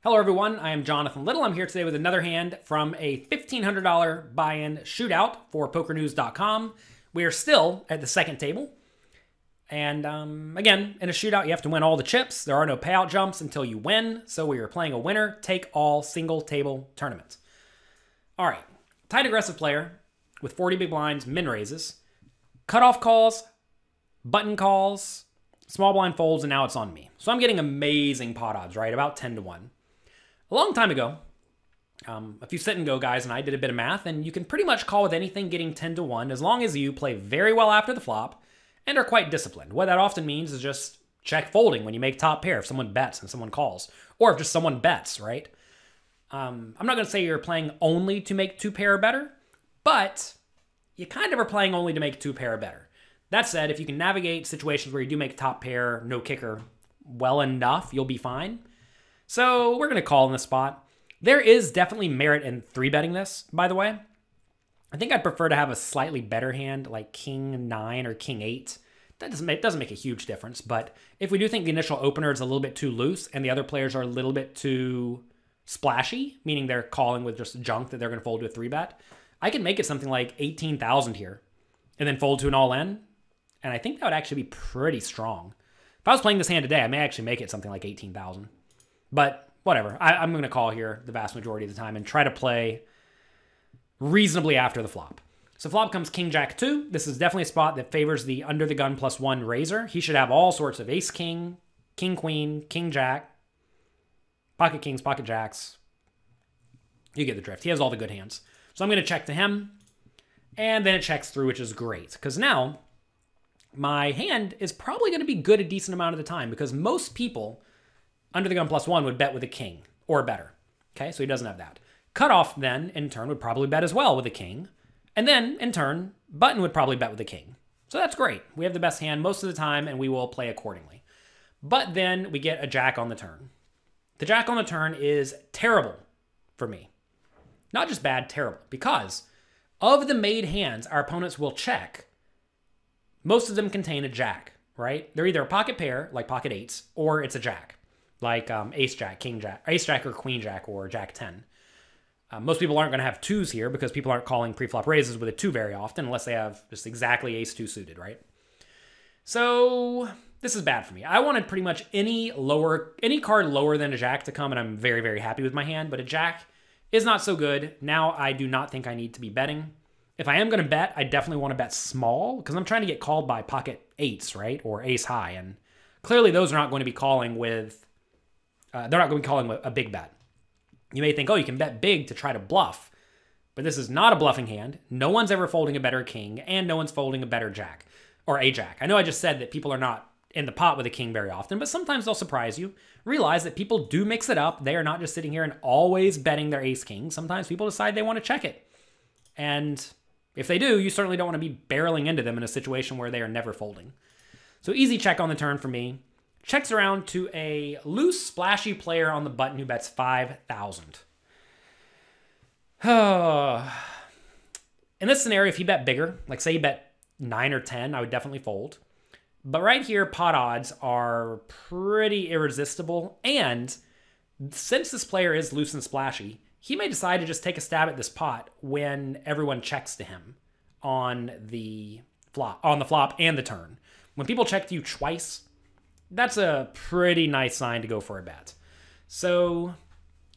Hello everyone, I am Jonathan Little. I'm here today with another hand from a $1,500 buy-in shootout for PokerNews.com. We are still at the second table. And again, in a shootout, you have to win all the chips. There are no payout jumps until you win. So we are playing a winner-take-all single-table tournament. All right, tight aggressive player with 40 big blinds, min raises, cutoff calls, button calls, small blind folds, and now it's on me. So I'm getting amazing pot odds, right? About 10 to 1. A long time ago, a few sit and go guys and I did a bit of math, and you can pretty much call with anything getting 10 to 1 as long as you play very well after the flop and are quite disciplined. What that often means is just check folding when you make top pair if someone bets and someone calls, or if just someone bets, right? I'm not going to say you're playing only to make two pair or better, but you kind of are playing only to make two pair or better. That said, if you can navigate situations where you do make top pair, no kicker well enough, you'll be fine. So we're going to call in this spot. There is definitely merit in 3-betting this, by the way. I think I'd prefer to have a slightly better hand like King 9 or King 8. It doesn't make a huge difference, but if we do think the initial opener is a little bit too loose and the other players are a little bit too splashy, meaning they're calling with just junk that they're going to fold to a 3-bet, I can make it something like 18,000 here and then fold to an all-in, and I think that would actually be pretty strong. If I was playing this hand today, I may actually make it something like 18,000. But whatever, I'm going to call here the vast majority of the time and try to play reasonably after the flop. So flop comes King Jack 2. This is definitely a spot that favors the under the gun +1 raiser. He should have all sorts of ace king, king queen, king jack, pocket kings, pocket jacks. You get the drift. He has all the good hands. So I'm going to check to him, and then it checks through, which is great because now my hand is probably going to be good a decent amount of the time because most people under the gun +1 would bet with a king or better. Okay, so he doesn't have that. Cutoff then, in turn, would probably bet as well with a king. And then, in turn, button would probably bet with a king. So that's great. We have the best hand most of the time, and we will play accordingly. But then we get a jack on the turn. The jack on the turn is terrible for me. Not just bad, terrible. Because of the made hands our opponents will check, most of them contain a jack, right? They're either a pocket pair, like pocket eights, or it's a jack. Like ace jack, king jack, ace jack or queen jack or jack 10. Most people aren't going to have twos here because people aren't calling pre-flop raises with a 2 very often unless they have just exactly ace 2 suited, right? So this is bad for me. I wanted pretty much any card lower than a jack to come, and I'm very, very happy with my hand, but a jack is not so good. Now I do not think I need to be betting. If I am going to bet, I definitely want to bet small because I'm trying to get called by pocket eights, right? Or ace high, and clearly those are not going to be calling with they're not going to be calling a big bet. You may think, oh, you can bet big to try to bluff. But this is not a bluffing hand. No one's ever folding a better king, and no one's folding a better jack, or a jack. I know I just said that people are not in the pot with a king very often, but sometimes they'll surprise you. Realize that people do mix it up. They are not just sitting here and always betting their ace king. Sometimes people decide they want to check it. And if they do, you certainly don't want to be barreling into them in a situation where they are never folding. So easy check on the turn for me. Checks around to a loose, splashy player on the button who bets 5,000. In this scenario, if he bet bigger, like say he bet 9 or 10, I would definitely fold. But right here, pot odds are pretty irresistible. And since this player is loose and splashy, he may decide to just take a stab at this pot when everyone checks to him on the flop and the turn. When people check to you twice, that's a pretty nice sign to go for a bet. So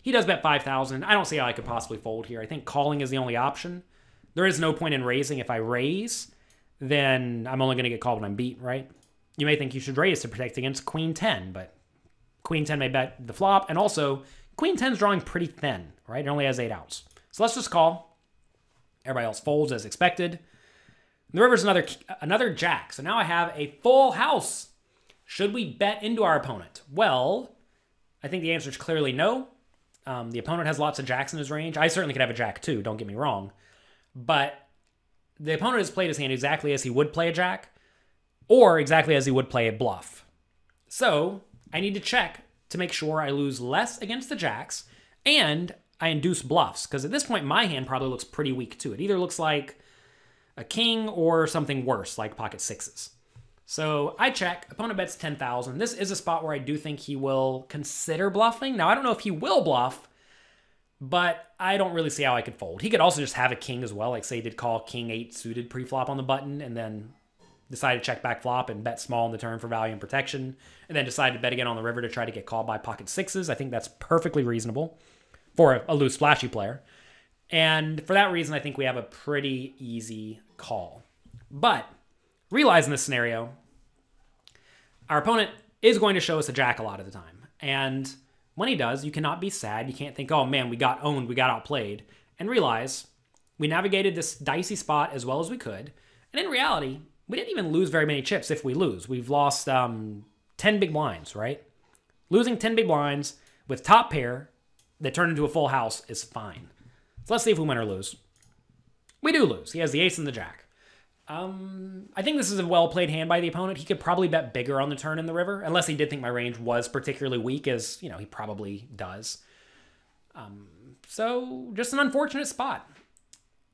he does bet 5,000. I don't see how I could possibly fold here. I think calling is the only option. There is no point in raising. If I raise, then I'm only going to get called when I'm beat, right? You may think you should raise to protect against Queen 10, but Queen 10 may bet the flop, and also Queen 10's drawing pretty thin, right? It only has 8 outs. So let's just call. Everybody else folds as expected. The river's another jack. So now I have a full house. Should we bet into our opponent? Well, I think the answer is clearly no. The opponent has lots of jacks in his range. I certainly could have a jack too, don't get me wrong. But the opponent has played his hand exactly as he would play a jack, or exactly as he would play a bluff. So I need to check to make sure I lose less against the jacks, and I induce bluffs, because at this point my hand probably looks pretty weak too. It either looks like a king or something worse, like pocket sixes. So I check, opponent bets 10,000. This is a spot where I do think he will consider bluffing. Now, I don't know if he will bluff, but I don't really see how I could fold. He could also just have a king as well. Like say he did call king 8 suited pre-flop on the button and then decided to check back flop and bet small in the turn for value and protection, and then decided to bet again on the river to try to get called by pocket sixes. I think that's perfectly reasonable for a loose splashy player. And for that reason, I think we have a pretty easy call. But realize in this scenario, our opponent is going to show us a jack a lot of the time. And when he does, you cannot be sad. You can't think, oh man, we got owned, we got outplayed. And realize we navigated this dicey spot as well as we could. And in reality, we didn't even lose very many chips if we lose. We've lost 10 big blinds, right? Losing 10 big blinds with top pair that turned into a full house is fine. So let's see if we win or lose. We do lose. He has the ace and the jack. I think this is a well-played hand by the opponent. He could probably bet bigger on the turn in the river, unless he did think my range was particularly weak, as, you know, he probably does. So just an unfortunate spot.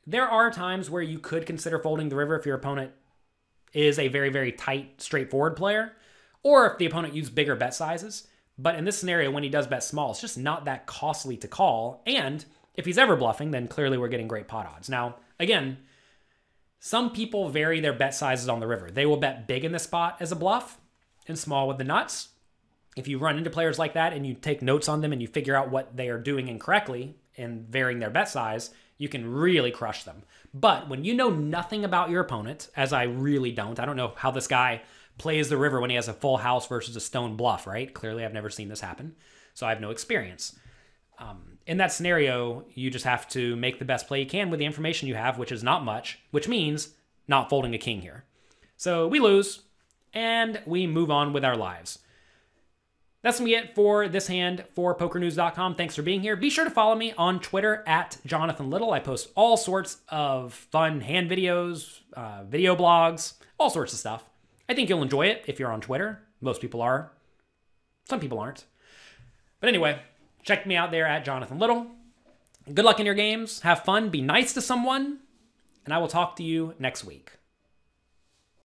There are times where you could consider folding the river if your opponent is a very, very tight, straightforward player, or if the opponent used bigger bet sizes. But in this scenario, when he does bet small, it's just not that costly to call. And if he's ever bluffing, then clearly we're getting great pot odds. Now, again, some people vary their bet sizes on the river. They will bet big in the spot as a bluff and small with the nuts. If you run into players like that and you take notes on them and you figure out what they are doing incorrectly and varying their bet size, you can really crush them. But when you know nothing about your opponent, as I really don't know how this guy plays the river when he has a full house versus a stone bluff, right? Clearly, I've never seen this happen, so I have no experience. In that scenario, you just have to make the best play you can with the information you have, which is not much, which means not folding a king here. So we lose, and we move on with our lives. That's going to be it for this hand for PokerNews.com. Thanks for being here. Be sure to follow me on Twitter at Jonathan Little. I post all sorts of fun hand videos, video blogs, all sorts of stuff. I think you'll enjoy it if you're on Twitter. Most people are. Some people aren't. But anyway, check me out there at Jonathan Little. Good luck in your games. Have fun. Be nice to someone. And I will talk to you next week.